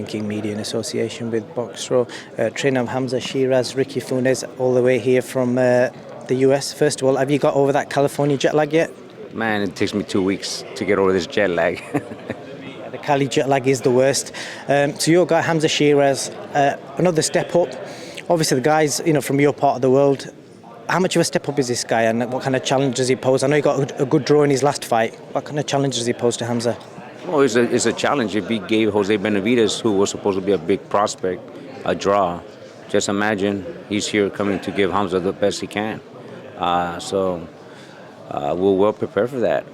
King Media in association with Boxro. Trainer Hamzah, Sheeraz, Ricky Funez, all the way here from the US. First of all, have you got over that California jet lag yet? Man, it takes me 2 weeks to get over this jet lag. The Cali jet lag is the worst. So your guy Hamzah Sheeraz, another step up. Obviously the guys, from your part of the world. How much of a step up is this guy, and what kind of challenge does he pose? I know he got a good draw in his last fight. What kind of challenge does he pose to Hamzah? Well, it's a challenge. If he gave Jose Benavidez, who was supposed to be a big prospect, a draw, just imagine he's here coming to give Hamzah the best he can. So we're well prepared for that.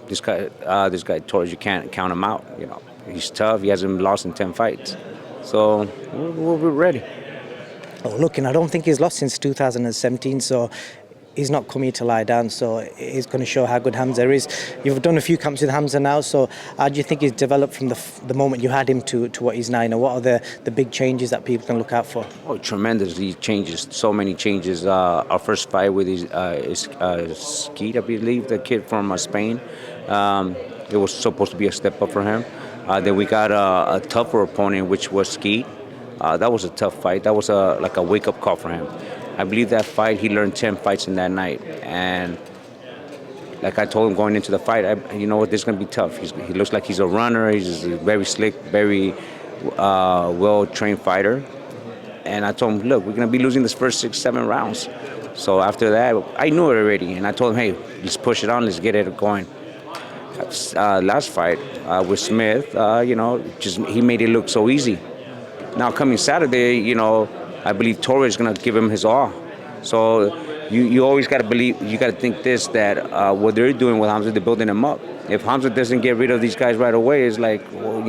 This guy Torres, you can't count him out. He's tough. He hasn't lost in 10 fights. So we'll be ready. Oh, look, I don't think he's lost since 2017, so he's not coming to lie down, so he's going to show how good Hamzah is. You've done a few camps with Hamzah now, so how do you think he's developed from the moment you had him to what he's now? What are the big changes that people can look out for? Oh, tremendous. He changes, so many changes. Our first fight with his Skeet, I believe, the kid from Spain, it was supposed to be a step up for him. Then we got a tougher opponent, which was Skeet. That was a tough fight. That was like a wake-up call for him. I believe that fight, he learned 10 fights in that night. And like I told him going into the fight, you know what, this is going to be tough. He looks like he's a runner. He's a very slick, very well-trained fighter. And I told him, look, we're going to be losing this first 6, 7 rounds. So after that, I knew it already. And I told him, hey, let's push it on. Let's get it going. Last fight with Smith, he made it look so easy. Now coming Saturday, I believe Torres is going to give him his all. So you always got to believe, you got to think this, that what they're doing with Hamzah, they're building him up. If Hamzah doesn't get rid of these guys right away, it's like, well,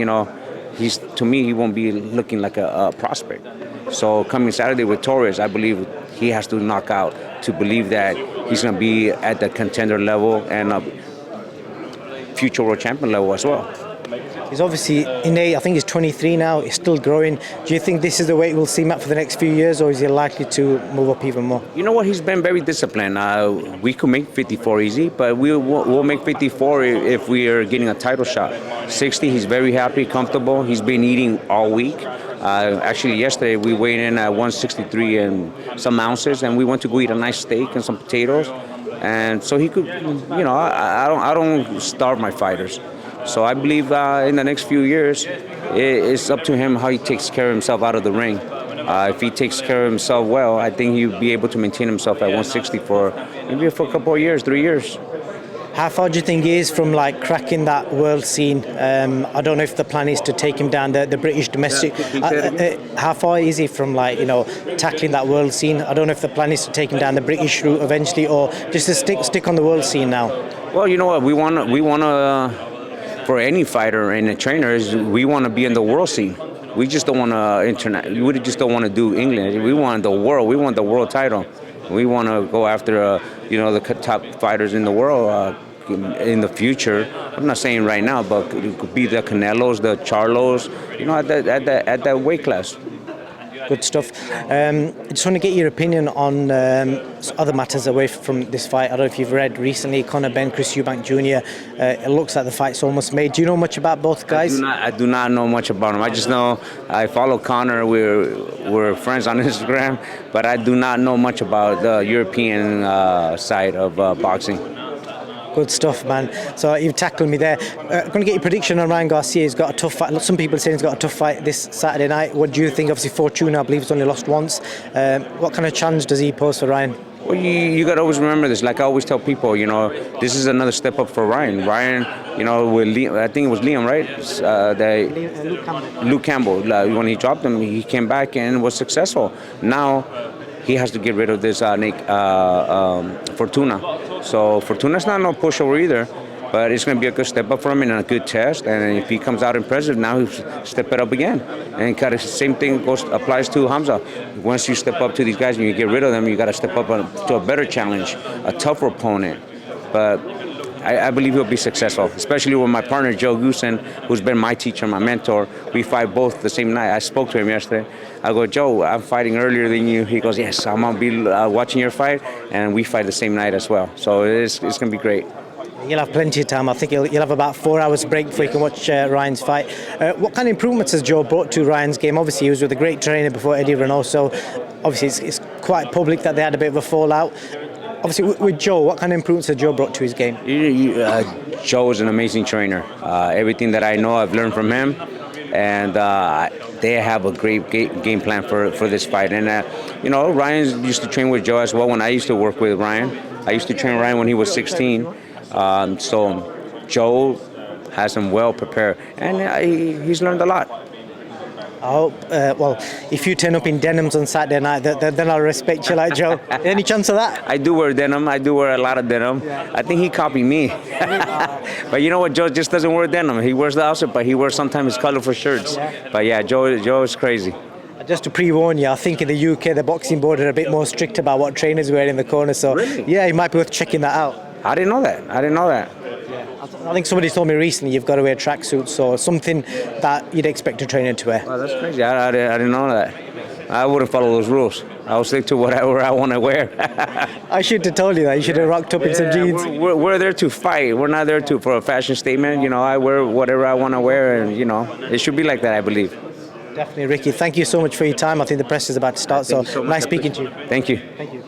to me, he won't be looking like a prospect. So coming Saturday with Torres, I believe he has to knock out to believe that he's going to be at the contender level and future world champion level as well. He's obviously innate. I think he's 23 now. He's still growing. Do you think this is the way we'll see him at for the next few years, or is he likely to move up even more? You know what? He's been very disciplined. We could make 54 easy, but we'll make 54 if we are getting a title shot. 60, he's very happy, comfortable. He's been eating all week. Actually, yesterday we weighed in at 163 and some ounces, and we went to go eat a nice steak and some potatoes. And so he could, I don't starve my fighters. So I believe in the next few years, it's up to him how he takes care of himself out of the ring. If he takes care of himself well, I think he'll be able to maintain himself at 160 for a couple of years, 3 years. How far do you think he is from cracking that world scene? I don't know if the plan is to take him down the British domestic. How far is he from tackling that world scene? I don't know if the plan is to take him down the British route eventually, or just to stick on the world scene now. Well, you know what, we want to. For any fighter and a trainer, we want to be in the world scene. We just don't want to We just don't want to do England. We want the world. We want the world title. We want to go after the top fighters in the world in the future. I'm not saying right now, but it could be the Canelos, the Charlos, at that weight class. Good stuff. I just want to get your opinion on other matters away from this fight. I don't know if you've read recently, Conor Benn, Chris Eubank Jr. It looks like the fight's almost made. Do you know much about both guys? I do not know much about them. I just know I follow Conor. We're friends on Instagram, but I do not know much about the European side of boxing. Good stuff, man. So you've tackled me there. I'm going to get your prediction on Ryan Garcia. He's got a tough fight. Some people say he's got a tough fight this Saturday night. What do you think? Obviously, Fortuna, I believe, he's only lost once. What kind of challenge does he pose for Ryan? Well, you got to always remember this. Like I always tell people, this is another step up for Ryan. Ryan, with Liam, I think it was Liam, right? Luke Campbell. When he dropped him, he came back and was successful. Now he has to get rid of this Fortuna. So Fortuna's not no pushover either, but it's going to be a good step up for him and a good test. And if he comes out impressive, now he'll step it up again. And kind of the same thing applies to Hamzah. Once you step up to these guys and you get rid of them, you got to step up to a better challenge, a tougher opponent. But I believe he'll be successful, especially with my partner, Joe Goosen, who's been my teacher, my mentor. We fight both the same night. I spoke to him yesterday. I go, Joe, I'm fighting earlier than you. He goes, yes, I'm going to be watching your fight, and we fight the same night as well. So it's going to be great. You'll have plenty of time. I think you'll have about 4 hours break before you can watch Ryan's fight. What kind of improvements has Joe brought to Ryan's game? Obviously, he was with a great trainer before Eddie Renault, so obviously it's quite public that they had a bit of a fallout. Obviously, with Joe, what kind of improvements has Joe brought to his game? Joe is an amazing trainer. Everything that I know, I've learned from him, and they have a great game plan for this fight. And Ryan used to train with Joe as well. When I used to work with Ryan, I used to train Ryan when he was 16. So Joe has him well prepared, and he's learned a lot. I hope, well, if you turn up in denims on Saturday night, then I'll respect you like Joe. Any chance of that? I do wear denim. I do wear a lot of denim. I think he copied me. But you know what? Joe just doesn't wear denim. He wears the outfit, but he wears sometimes his colorful shirts. But yeah, Joe is crazy. Just to pre-warn you, I think in the UK, the boxing board are a bit more strict about what trainers wear in the corner. So Really? yeah, it might be worth checking that out. I didn't know that. I think somebody told me recently you've got to wear tracksuits or something that you'd expect a trainer to wear. Oh, that's crazy. I didn't know that. I wouldn't follow those rules. I'll stick to whatever I want to wear. I should have told you that. You should have rocked up in some jeans. We're there to fight. We're not there for a fashion statement. I wear whatever I want to wear, and it should be like that, I believe. Definitely, Ricky. Thank you so much for your time. I think the press is about to start, so Thank you so much. nice speaking to you. Thank you. Thank you.